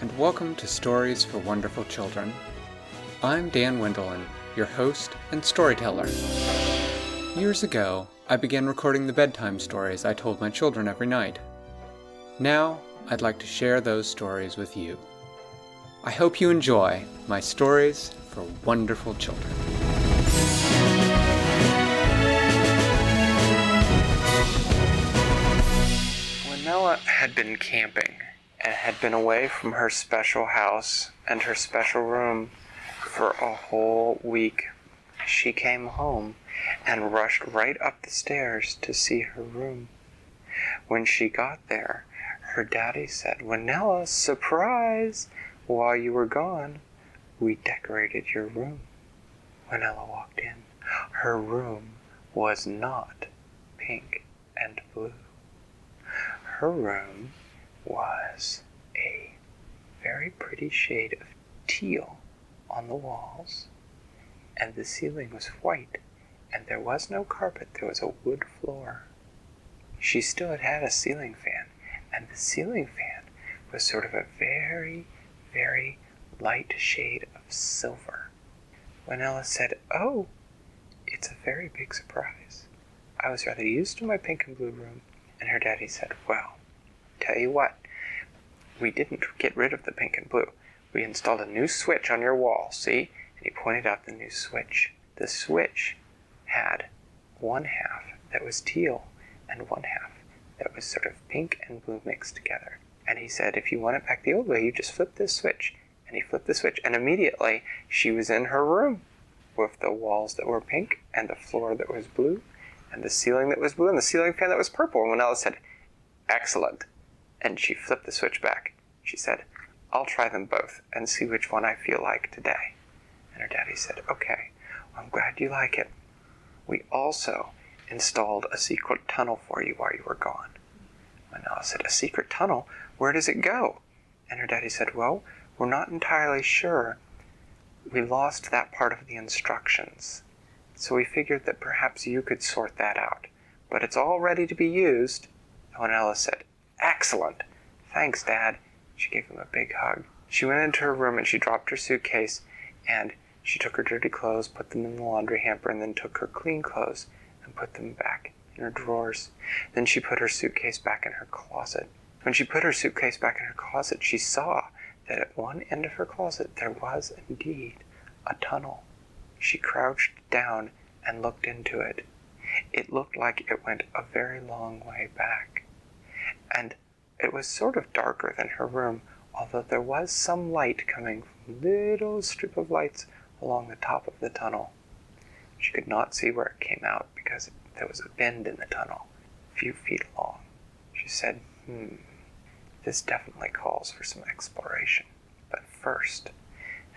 and welcome to Stories for Wonderful Children. I'm Dan Wendelin, your host and storyteller. Years ago, I began recording the bedtime stories I told my children every night. Now, I'd like to share those stories with you. I hope you enjoy my Stories for Wonderful Children. Winella had been camping and had been away from her special house and her special room for a whole week. She came home and rushed right up the stairs to see her room. When she got there, her daddy said, "Winella, surprise! While you were gone, we decorated your room." Winella walked in. Her room was not pink and blue. Her room was a very pretty shade of teal on the walls, and the ceiling was white, and there was no carpet, there was a wood floor. She still had a ceiling fan, and the ceiling fan was sort of a very, very light shade of silver. Winella said, "Oh, it's a very big surprise. I was rather used to my pink and blue room." And her daddy said, "Well, tell you what, we didn't get rid of the pink and blue. We installed a new switch on your wall, see?" And he pointed out the new switch. The switch had one half that was teal and one half that was sort of pink and blue mixed together. And he said, "If you want it back the old way, you just flip this switch." And he flipped the switch, and immediately she was in her room with the walls that were pink and the floor that was blue and the ceiling that was blue and the ceiling fan that was purple. And Winella said, "Excellent." And she flipped the switch back. She said, "I'll try them both and see which one I feel like today." And her daddy said, "Okay, well, I'm glad you like it. We also installed a secret tunnel for you while you were gone." Winella said, "A secret tunnel? Where does it go?" And her daddy said, "Well, we're not entirely sure. We lost that part of the instructions. So we figured that perhaps you could sort that out. But it's all ready to be used." And Winella said, "Excellent. Thanks, Dad." She gave him a big hug. She went into her room and she dropped her suitcase, and she took her dirty clothes, put them in the laundry hamper, and then took her clean clothes and put them back in her drawers. Then she put her suitcase back in her closet. When she put her suitcase back in her closet, she saw that at one end of her closet there was indeed a tunnel. She crouched down and looked into it. It looked like it went a very long way back. And it was sort of darker than her room, although there was some light coming from a little strip of lights along the top of the tunnel. She could not see where it came out because there was a bend in the tunnel, a few feet long. She said, this definitely calls for some exploration. But first,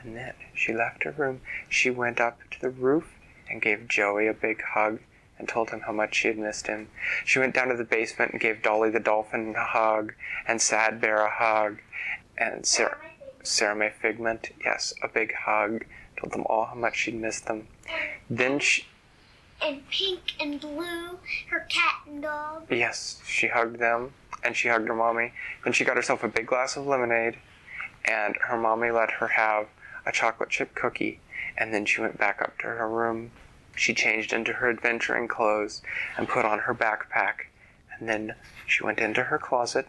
and then she left her room. She went up to the roof and gave Joey a big hug and told him how much she had missed him. She went down to the basement and gave Dolly the dolphin a hug, and Sad Bear a hug, and Sarah May Figment, yes, a big hug. Told them all how much she'd missed them. Then she... And Pink and Blue, her cat and dog. Yes, she hugged them, and she hugged her mommy. Then she got herself a big glass of lemonade, and her mommy let her have a chocolate chip cookie, and then she went back up to her room. She changed into her adventuring clothes and put on her backpack, and then she went into her closet.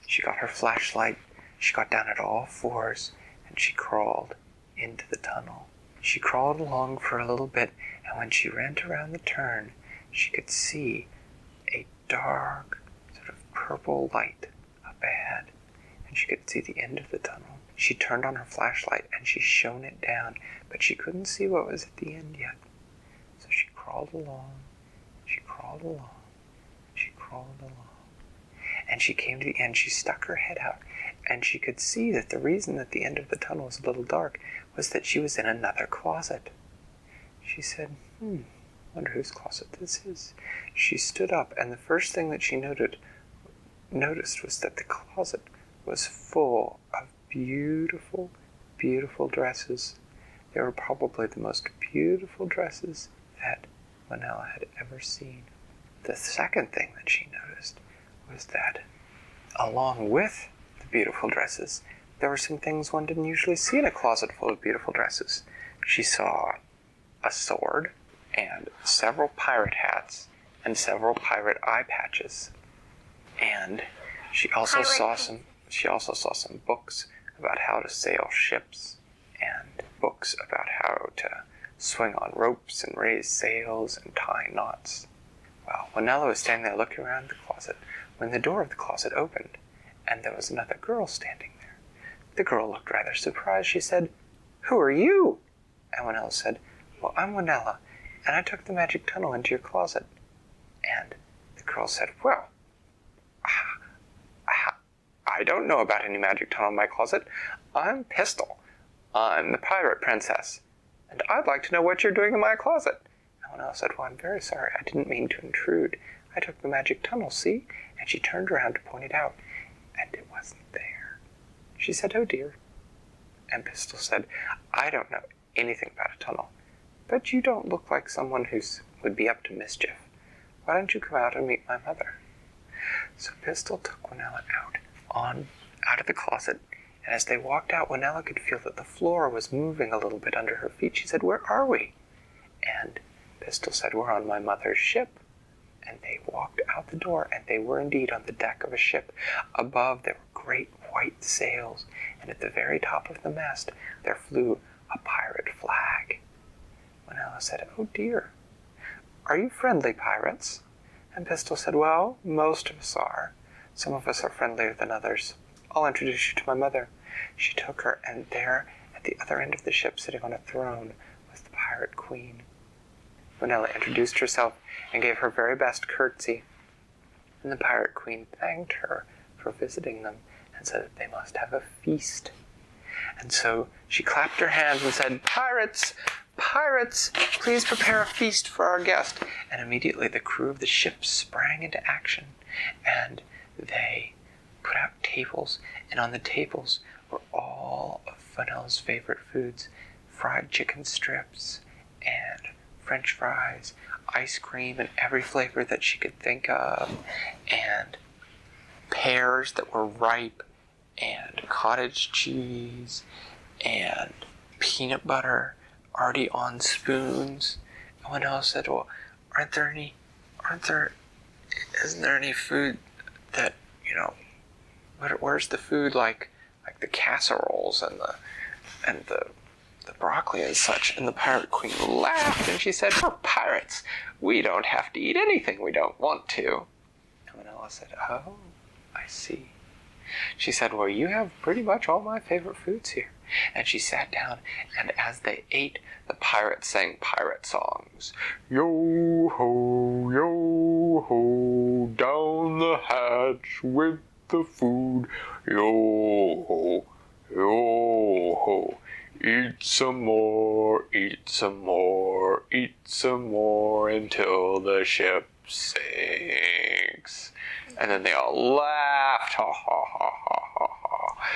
She got her flashlight. She got down at all fours, and she crawled into the tunnel. She crawled along for a little bit, and when she ran around the turn, she could see a dark, sort of purple light up ahead, and she could see the end of the tunnel. She turned on her flashlight, and she shone it down, but she couldn't see what was at the end yet. So she crawled along, she crawled along, she crawled along. And she came to the end. She stuck her head out, and she could see that the reason that the end of the tunnel was a little dark was that she was in another closet. She said, wonder whose closet this is. She stood up, and the first thing that she noticed was that the closet was full of beautiful, beautiful dresses. They were probably the most beautiful dresses that Winella had ever seen. The second thing that she noticed was that along with the beautiful dresses, there were some things one didn't usually see in a closet full of beautiful dresses. She saw a sword, and several pirate hats, and several pirate eye patches. And she also saw some books about how to sail ships, and books about how to swing on ropes and raise sails and tie knots. Well, Winella was standing there looking around the closet when the door of the closet opened, and there was another girl standing there. The girl looked rather surprised. She said, "Who are you?" And Winella said, "Well, I'm Winella, and I took the magic tunnel into your closet." And the girl said, "Well, I don't know about any magic tunnel in my closet. I'm Pistol. I'm the pirate princess, and I'd like to know what you're doing in my closet." And Winella said, "Well, I'm very sorry. I didn't mean to intrude. I took the magic tunnel, see?" And she turned around to point it out, and it wasn't there. She said, "Oh dear." And Pistol said, "I don't know anything about a tunnel, but you don't look like someone who would be up to mischief. Why don't you come out and meet my mother?" So Pistol took Winella out of the closet, and as they walked out, Winella could feel that the floor was moving a little bit under her feet. She said, "Where are we?" And Pistol said, "We're on my mother's ship." And they walked out the door, and they were indeed on the deck of a ship. Above there were great white sails, and at the very top of the mast there flew a pirate flag. Winella said, "Oh dear, are you friendly pirates?" And Pistol said, "Well, most of us are. Some of us are friendlier than others. I'll introduce you to my mother." She took her, and there, at the other end of the ship, sitting on a throne, was the pirate queen. Winella introduced herself and gave her very best curtsy, and the pirate queen thanked her for visiting them and said that they must have a feast. And so she clapped her hands and said, "Pirates, pirates, please prepare a feast for our guest." And immediately the crew of the ship sprang into action, and they put out tables, and on the tables were all of Winella's favorite foods: fried chicken strips, and French fries, ice cream in every flavor that she could think of, and pears that were ripe, and cottage cheese, and peanut butter already on spoons. And Winella said, "Well, isn't there any food that, where's the food like the casseroles and the broccoli and such?" And the pirate queen laughed, and she said, "We're pirates. We don't have to eat anything we don't want to." And Winella said, "Oh, I see." She said, "Well, you have pretty much all my favorite foods here." And she sat down, and as they ate, the pirates sang pirate songs. "Yo-ho, yo-ho, down the hatch with the food. Yo-ho, yo-ho, eat some more, eat some more, eat some more until the ship sinks." And then they all laughed, ha ha ha ha ha ha,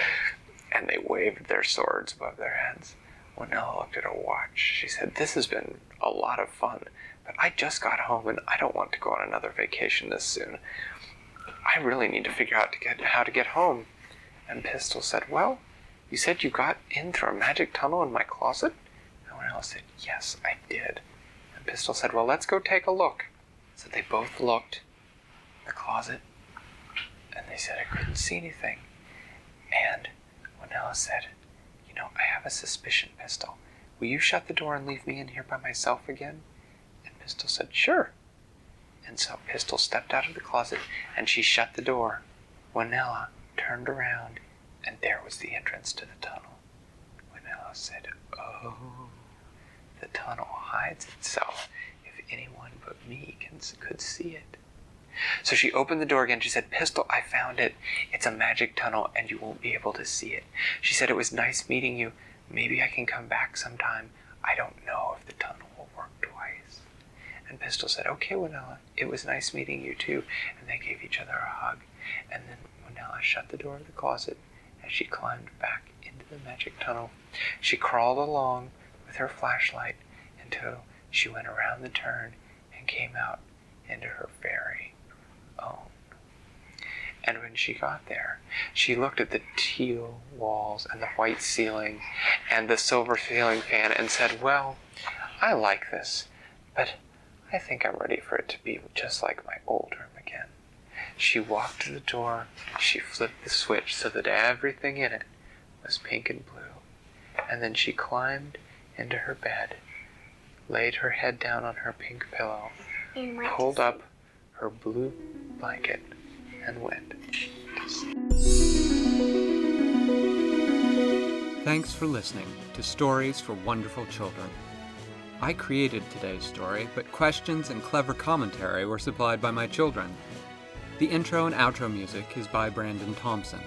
and they waved their swords above their heads. Winella looked at her watch. She said, "This has been a lot of fun, but I just got home and I don't want to go on another vacation this soon. I really need to figure out how to get home." And Pistol said, "Well, you said you got in through a magic tunnel in my closet?" And Winella said, "Yes, I did." And Pistol said, "Well, let's go take a look." So they both looked in the closet, and they said, "I couldn't see anything." And Winella said, "I have a suspicion, Pistol. Will you shut the door and leave me in here by myself again?" And Pistol said, "Sure." And so Pistol stepped out of the closet, and she shut the door. Winella turned around, and there was the entrance to the tunnel. Winella said, "Oh, the tunnel hides itself if anyone but me could see it." So she opened the door again. She said, "Pistol, I found it. It's a magic tunnel, and you won't be able to see it." She said, "It was nice meeting you. Maybe I can come back sometime. I don't know if the tunnel will work twice." And Pistol said, "Okay, Winella, it was nice meeting you too." And they gave each other a hug. And then Winella shut the door of the closet, and she climbed back into the magic tunnel. She crawled along with her flashlight until she went around the turn and came out into her very own. And when she got there, she looked at the teal walls and the white ceiling and the silver ceiling fan and said, well, I like this, but I think I'm ready for it to be just like my old room again. She walked to the door, she flipped the switch so that everything in it was pink and blue, and then she climbed into her bed, laid her head down on her pink pillow, pulled up her blue blanket, and went to sleep. Thanks for listening to Stories for Wonderful Children. I created today's story, but questions and clever commentary were supplied by my children. The intro and outro music is by Brandon Thompson.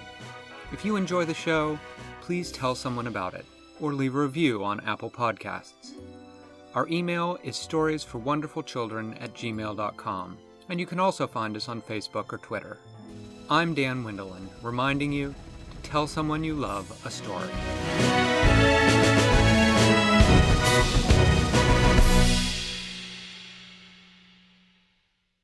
If you enjoy the show, please tell someone about it, or leave a review on Apple Podcasts. Our email is storiesforwonderfulchildren@gmail.com, and you can also find us on Facebook or Twitter. I'm Dan Winella, reminding you to tell someone you love a story.